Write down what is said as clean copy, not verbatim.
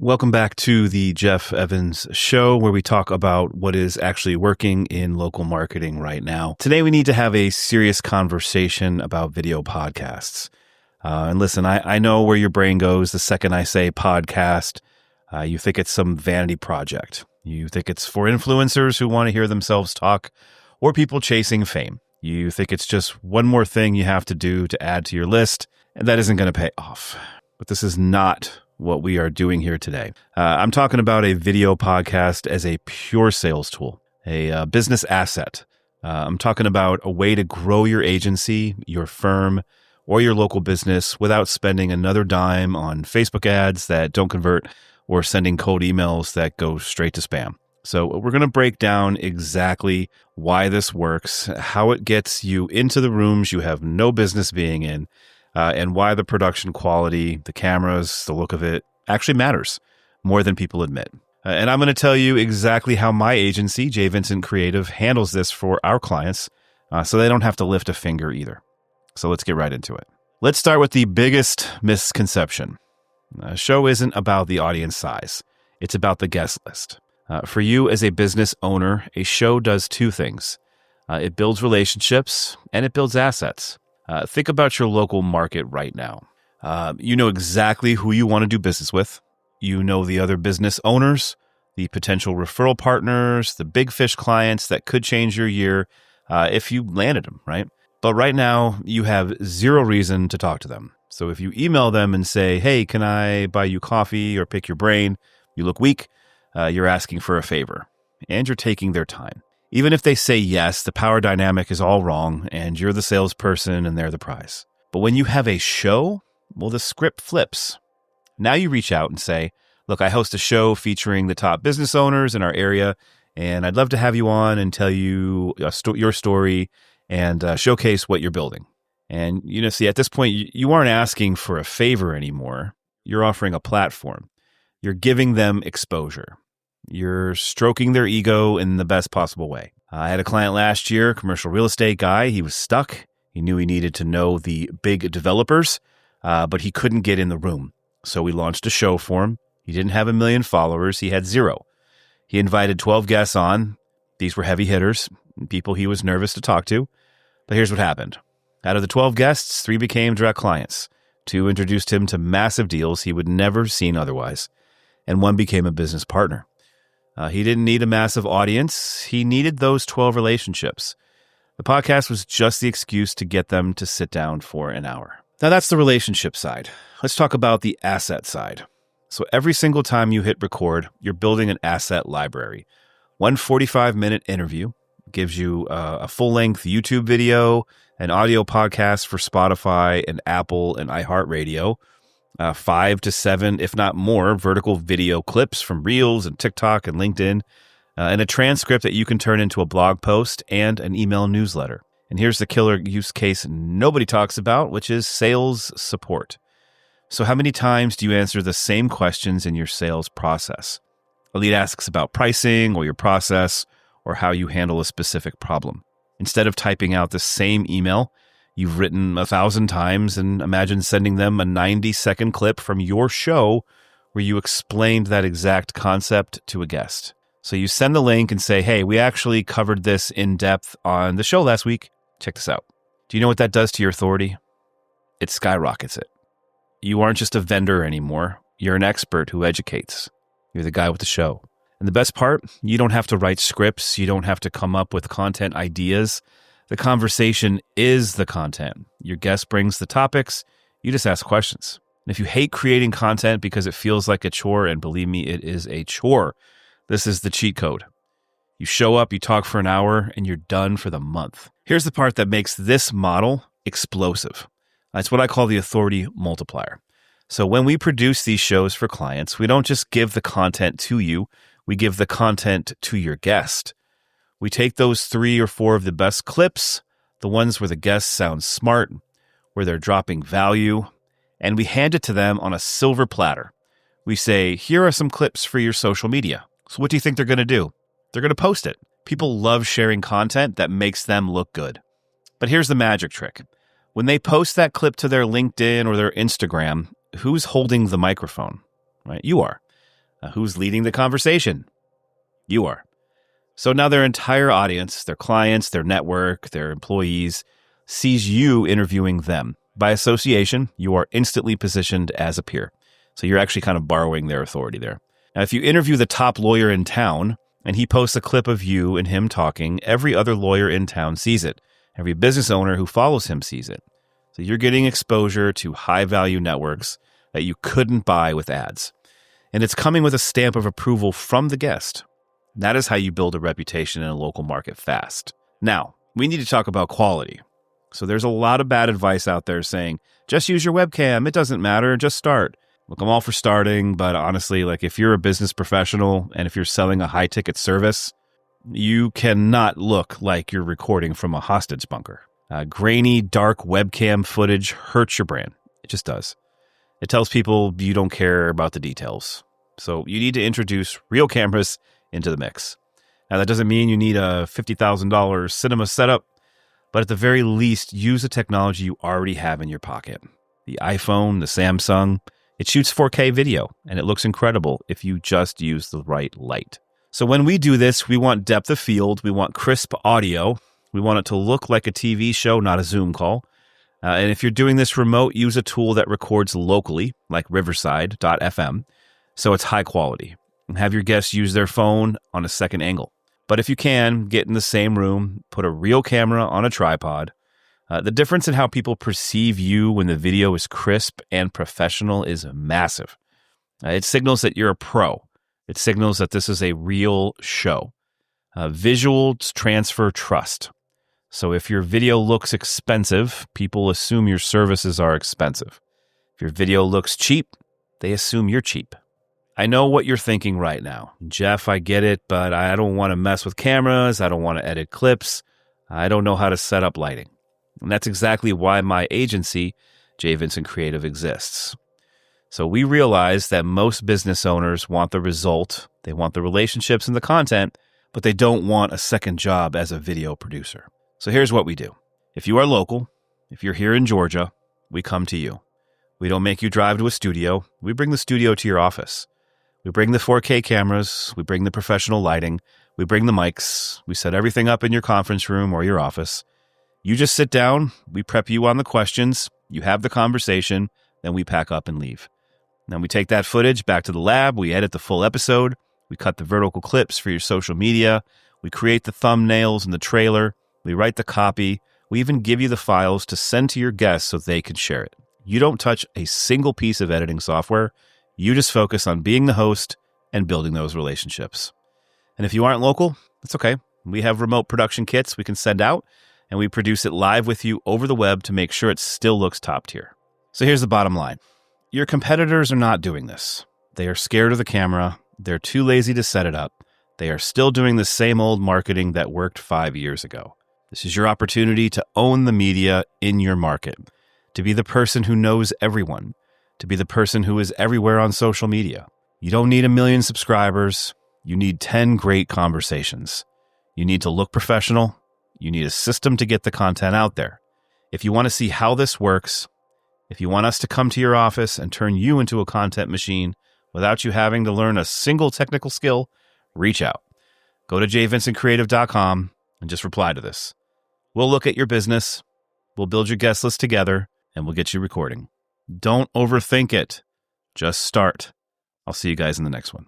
Welcome back to the Jeff Evans Show, where we talk about what is actually working in local marketing right now. Today, we need to have a serious conversation about video podcasts. And listen, I know where your brain goes the second I say podcast. You think it's some vanity project. You think it's for influencers who want to hear themselves talk or people chasing fame. You think it's just one more thing you have to do to add to your list, and that isn't going to pay off. But this is not what we are doing here today. I'm talking about a video podcast as a pure sales tool, a business asset. I'm talking about a way to grow your agency, your firm, or your local business without spending another dime on Facebook ads that don't convert or sending cold emails that go straight to spam. So we're going to break down exactly why this works, how it gets you into the rooms you have no business being in, and why the production quality, the cameras, the look of it actually matters more than people admit. And I'm going to tell you exactly how my agency, Vincent Creative, handles this for our clients so they don't have to lift a finger either. So let's get right into it. Let's start with the biggest misconception. A show isn't about the audience size. It's about the guest list. For you as a business owner, a show does two things. It builds relationships and it builds assets. Think about your local market right now. You know exactly who you want to do business with. You know the other business owners, the potential referral partners, the big fish clients that could change your year if you landed them, right? But right now, you have zero reason to talk to them. So if you email them and say, hey, can I buy you coffee or pick your brain? You look weak. You're asking for a favor, and you're taking their time. Even if they say yes, the power dynamic is all wrong, and you're the salesperson and they're the prize. But when you have a show, well, the script flips. Now you reach out and say, look, I host a show featuring the top business owners in our area, and I'd love to have you on and tell you your story and showcase what you're building. And, see, at this point, you aren't asking for a favor anymore. You're offering a platform. You're giving them exposure. You're stroking their ego in the best possible way. I had a client last year, commercial real estate guy. He was stuck. He knew he needed to know the big developers, but he couldn't get in the room. So we launched a show for him. He didn't have 1 million followers. He had 0. He invited 12 guests on. These were heavy hitters, people he was nervous to talk to. But here's what happened. Out of the 12 guests, 3 became direct clients. 2 introduced him to massive deals he would never have seen otherwise. And 1 became a business partner. He didn't need a massive audience. He needed those 12 relationships. The podcast was just the excuse to get them to sit down for an hour. Now that's the relationship side. Let's talk about the asset side. So every single time you hit record, you're building an asset library. 1 45-minute interview gives you a full-length YouTube video, an audio podcast for Spotify and Apple and iHeartRadio, 5 to 7, if not more, vertical video clips from Reels and TikTok and LinkedIn, and a transcript that you can turn into a blog post and an email newsletter. And here's the killer use case nobody talks about, which is sales support. So how many times do you answer the same questions in your sales process? A lead asks about pricing or your process or how you handle a specific problem. Instead of typing out the same email you've written 1,000 times, and imagine sending them a 90-second clip from your show where you explained that exact concept to a guest. So you send the link and say, hey, we actually covered this in depth on the show last week. Check this out. Do you know what that does to your authority? It skyrockets it. You aren't just a vendor anymore. You're an expert who educates. You're the guy with the show. And the best part, you don't have to write scripts. You don't have to come up with content ideas. The conversation is the content. Your guest brings the topics. You just ask questions. And if you hate creating content because it feels like a chore, and believe me, it is a chore, this is the cheat code. You show up, you talk for an hour, and you're done for the month. Here's the part that makes this model explosive. It's what I call the authority multiplier. So when we produce these shows for clients, we don't just give the content to you, we give the content to your guest. We take those 3 or 4 of the best clips, the ones where the guests sound smart, where they're dropping value, and we hand it to them on a silver platter. We say, here are some clips for your social media. So what do you think they're going to do? They're going to post it. People love sharing content that makes them look good. But here's the magic trick. When they post that clip to their LinkedIn or their Instagram, who's holding the microphone? Right? You are. Who's leading the conversation? You are. So now their entire audience, their clients, their network, their employees, sees you interviewing them. By association, you are instantly positioned as a peer. So you're actually kind of borrowing their authority there. Now, if you interview the top lawyer in town and he posts a clip of you and him talking, every other lawyer in town sees it. Every business owner who follows him sees it. So you're getting exposure to high-value networks that you couldn't buy with ads. And it's coming with a stamp of approval from the guest. That is how you build a reputation in a local market fast. Now, we need to talk about quality. So there's a lot of bad advice out there saying, just use your webcam. It doesn't matter. Just start. Look, I'm all for starting, but honestly, like if you're a business professional and if you're selling a high-ticket service, you cannot look like you're recording from a hostage bunker. Grainy, dark webcam footage hurts your brand. It just does. It tells people you don't care about the details. So you need to introduce real cameras into the mix. Now, that doesn't mean you need a $50,000 cinema setup, but at the very least, use the technology you already have in your pocket. The iPhone, the Samsung, it shoots 4K video, and it looks incredible if you just use the right light. So when we do this, we want depth of field, we want crisp audio, we want it to look like a TV show, not a Zoom call. And if you're doing this remote, use a tool that records locally, like Riverside.fm, so it's high quality. And have your guests use their phone on a second angle. But if you can, get in the same room, put a real camera on a tripod. The difference in how people perceive you when the video is crisp and professional is massive. It signals that you're a pro. It signals that this is a real show. Visuals transfer trust. So if your video looks expensive, people assume your services are expensive. If your video looks cheap, they assume you're cheap. I know what you're thinking right now. Jeff, I get it, but I don't want to mess with cameras. I don't want to edit clips. I don't know how to set up lighting. And that's exactly why my agency, Vincent Creative, exists. So we realize that most business owners want the result, they want the relationships and the content, but they don't want a second job as a video producer. So here's what we do. If you are local, if you're here in Georgia, we come to you. We don't make you drive to a studio. We bring the studio to your office. We bring the 4K cameras, we bring the professional lighting, we bring the mics, we set everything up in your conference room or your office. You just sit down, we prep you on the questions, you have the conversation, then we pack up and leave. Then we take that footage back to the lab, we edit the full episode, we cut the vertical clips for your social media, we create the thumbnails and the trailer, we write the copy, we even give you the files to send to your guests so they can share it. You don't touch a single piece of editing software. You just focus on being the host and building those relationships. And if you aren't local, that's okay. We have remote production kits we can send out, and we produce it live with you over the web to make sure it still looks top tier. So here's the bottom line. Your competitors are not doing this. They are scared of the camera. They're too lazy to set it up. They are still doing the same old marketing that worked 5 years ago. This is your opportunity to own the media in your market, to be the person who knows everyone, to be the person who is everywhere on social media. You don't need 1 million subscribers. You need 10 great conversations. You need to look professional. You need a system to get the content out there. If you want to see how this works, if you want us to come to your office and turn you into a content machine without you having to learn a single technical skill, reach out. Go to jvincentcreative.com and just reply to this. We'll look at your business, we'll build your guest list together, and we'll get you recording. Don't overthink it. Just start. I'll see you guys in the next one.